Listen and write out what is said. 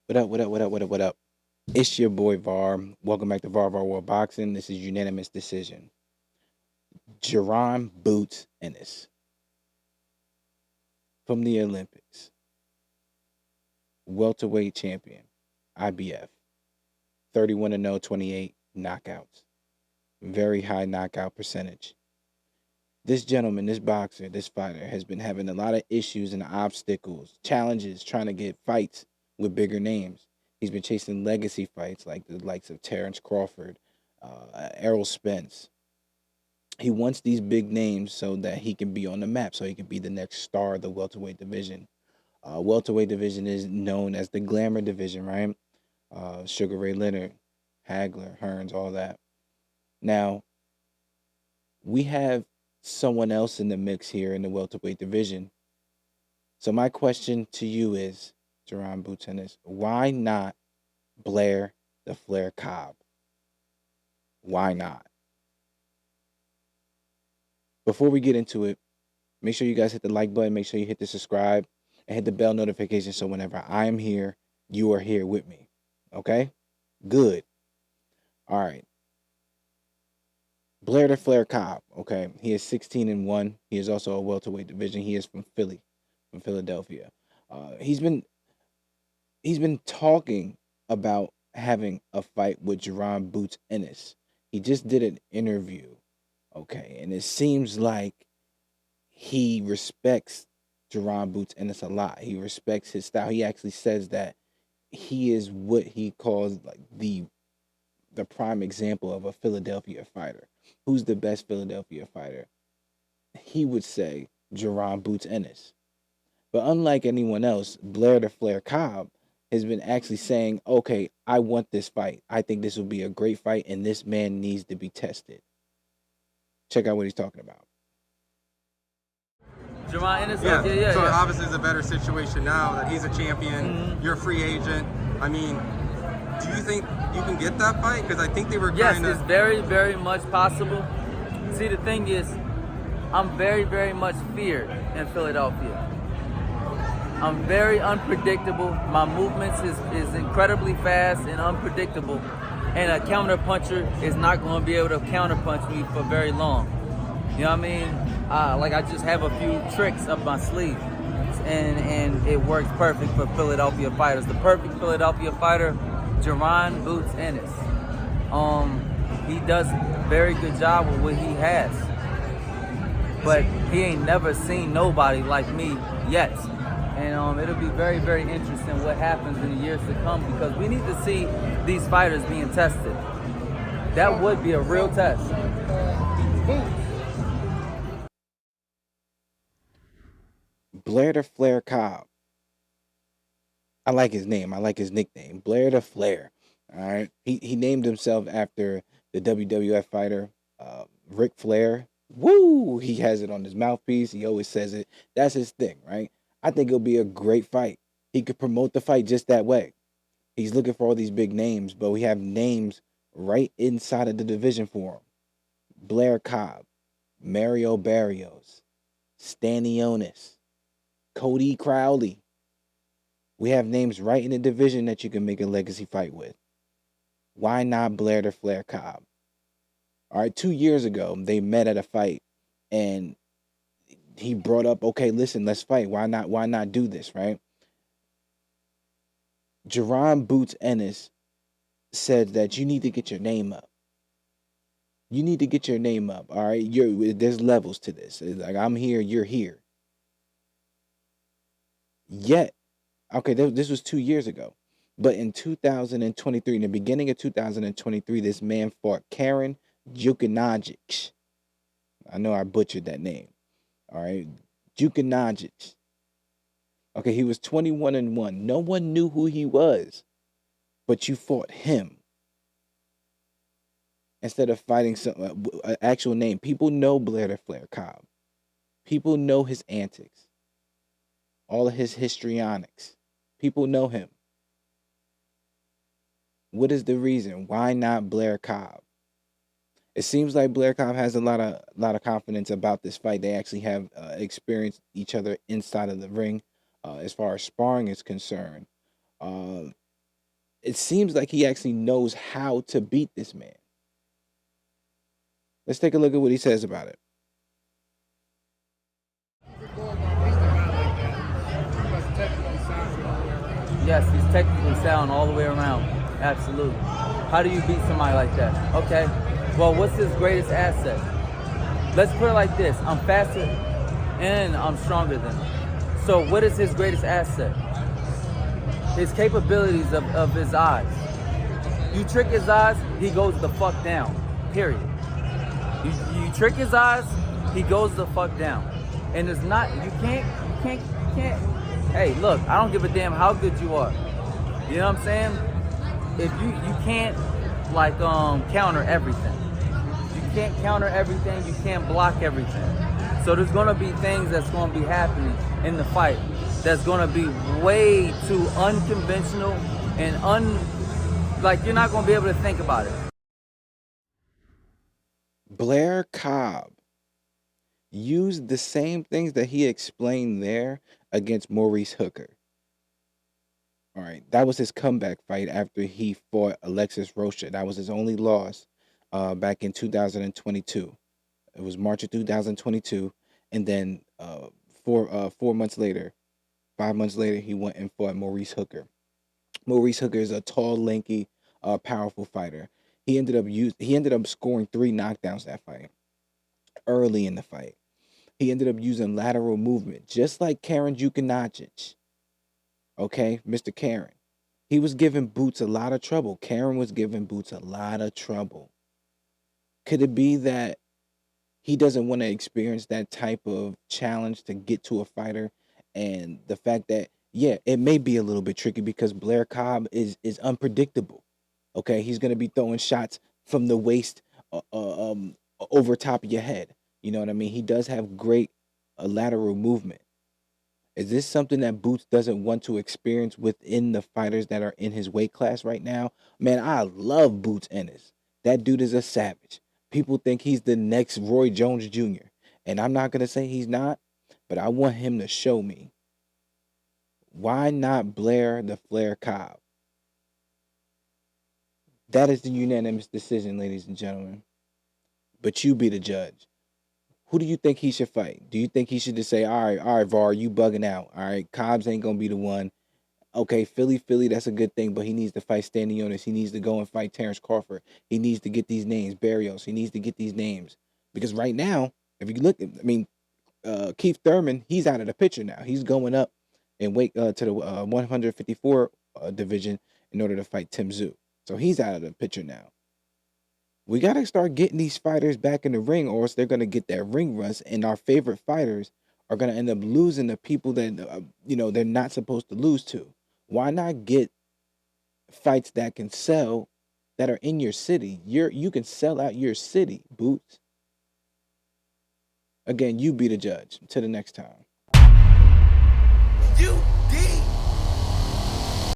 What up, what up, what up, what up, what up? It's your boy Var. Welcome back to Var World Boxing. This is unanimous decision. Jaron Boots Ennis from the Olympics. Welterweight champion. IBF. 31-0, 28 knockouts. Very high knockout percentage. This gentleman, this boxer, this fighter has been having a lot of issues and obstacles, challenges trying to get fights with bigger names. He's been chasing legacy fights like the likes of Terence Crawford, Errol Spence. He wants these big names so that he can be on the map, so he can be the next star of the welterweight division. Welterweight division is known as the glamour division, right? Sugar Ray Leonard, Hagler, Hearns, all that. Now, we have someone else in the mix here in the welterweight division. So my question to you is, Jaron Boots Ennis, why not Blair the Flair Cobb? Why not? Before we get into it, make sure you guys hit the like button, make sure you hit the subscribe, and hit the bell notification so whenever I am here, you are here with me. Okay? Good. All right. Blair the Flair Cobb, okay? He is 16-1. He is also a welterweight division. He is from Philly, from Philadelphia. He's been talking about having a fight with Jaron Boots Ennis. He just did an interview, okay? And it seems like he respects Jaron Boots Ennis a lot. He respects his style. He actually says that he is what he calls like the prime example of a Philadelphia fighter. Who's the best Philadelphia fighter? He would say Jaron Boots Ennis. But unlike anyone else, Blair the Flair Cobb has been actually saying, okay, I want this fight. I think this will be a great fight, and this man needs to be tested. Check out what he's talking about. Jaron Ennis? Yeah. Yeah. Obviously it's a better situation now that he's a champion. You're a free agent. I mean, do you think you can get that fight? Because I think they were Yes, kind of... it's very, very much possible. See, the thing is, I'm very, very much feared in Philadelphia. I'm very unpredictable. My movements is incredibly fast and unpredictable. And a counter puncher is not going to be able to counter punch me for very long. You know what I mean? Like I just have a few tricks up my sleeve. And it works perfect for Philadelphia fighters. The perfect Philadelphia fighter, Jaron Boots Ennis. He does a very good job with what he has. But he ain't never seen nobody like me yet. And it'll be very, very interesting what happens in the years to come because we need to see these fighters being tested. That would be a real test. Blair the Flair Cobb. I like his name. I like his nickname. Blair the Flair. All right. He named himself after the WWF fighter, Ric Flair. Woo! He has it on his mouthpiece. He always says it. That's his thing, right? I think it'll be a great fight. He could promote the fight just that way. He's looking for all these big names, but we have names right inside of the division for him. Blair Cobb, Mario Barrios, Stanionis, Cody Crowley. We have names right in the division that you can make a legacy fight with. Why not Blair the Flair Cobb? All right, 2 years ago, they met at a fight, and he brought up, okay, listen, let's fight. Why not do this, right? Jaron Boots Ennis said that you need to get your name up. You need to get your name up, all right? There's levels to this. It's like, I'm here, you're here. Yet, okay, this was 2 years ago. But in 2023, in the beginning of 2023, this man fought Karen Jukanagic. I know I butchered that name. All right, Jukanagic. Okay, he was 21-1. No one knew who he was, but you fought him instead of fighting some actual name. People know Blair the Flair Cobb. People know his antics, all of his histrionics. People know him. What is the reason? Why not Blair Cobb? It seems like Blair Cobb has a lot of confidence about this fight. They actually have experienced each other inside of the ring as far as sparring is concerned. it seems like he actually knows how to beat this man. Let's take a look at what he says about it. Yes, he's technically sound all the way around. Absolutely. How do you beat somebody like that? Okay. Well, what's his greatest asset? Let's put it like this. I'm faster and I'm stronger than him. So what is his greatest asset? His capabilities of his eyes. You trick his eyes, he goes the fuck down. Period. You trick his eyes, he goes the fuck down. And it's not, you can't. Hey, look, I don't give a damn how good you are. You know what I'm saying? If you can't like counter everything. You can't counter everything, you can't block everything. So there's gonna be things that's gonna be happening in the fight that's gonna be way too unconventional and like you're not gonna be able to think about it. Blair Cobb used the same things that he explained there against Maurice Hooker. All right, that was his comeback fight after he fought Alexis Rocha. That was his only loss back in 2022. It was March of 2022, and then 4 months later, 5 months later, he went and fought Maurice Hooker. Maurice Hooker is a tall, lanky, powerful fighter. He ended up scoring 3 knockdowns that fight. Early in the fight, he ended up using lateral movement, just like Karen Jukanagic. Okay, Mr. Karen. He was giving Boots a lot of trouble. Karen was giving Boots a lot of trouble. Could it be that he doesn't want to experience that type of challenge to get to a fighter? And the fact that, yeah, it may be a little bit tricky because Blair Cobb is unpredictable. Okay, he's going to be throwing shots from the waist over top of your head. You know what I mean? He does have great lateral movement. Is this something that Boots doesn't want to experience within the fighters that are in his weight class right now? Man, I love Boots Ennis. That dude is a savage. People think he's the next Roy Jones Jr. And I'm not going to say he's not, but I want him to show me. Why not Blair the Flair Cobb? That is the unanimous decision, ladies and gentlemen. But you be the judge. Who do you think he should fight? Do you think he should just say, all right, VAR, you bugging out. All right, Cobbs ain't going to be the one. Okay, Philly, that's a good thing, but he needs to fight Stanionis. He needs to go and fight Terence Crawford. He needs to get these names. Barrios, he needs to get these names. Because right now, if you look, Keith Thurman, he's out of the picture now. He's going up and weight to the 154 division in order to fight Tim Tszyu. So he's out of the picture now. We got to start getting these fighters back in the ring, or else they're going to get that ring rust, and our favorite fighters are going to end up losing the people that, they're not supposed to lose to. Why not get fights that can sell, that are in your city? You can sell out your city, Boots. Again, you be the judge. Till the next time.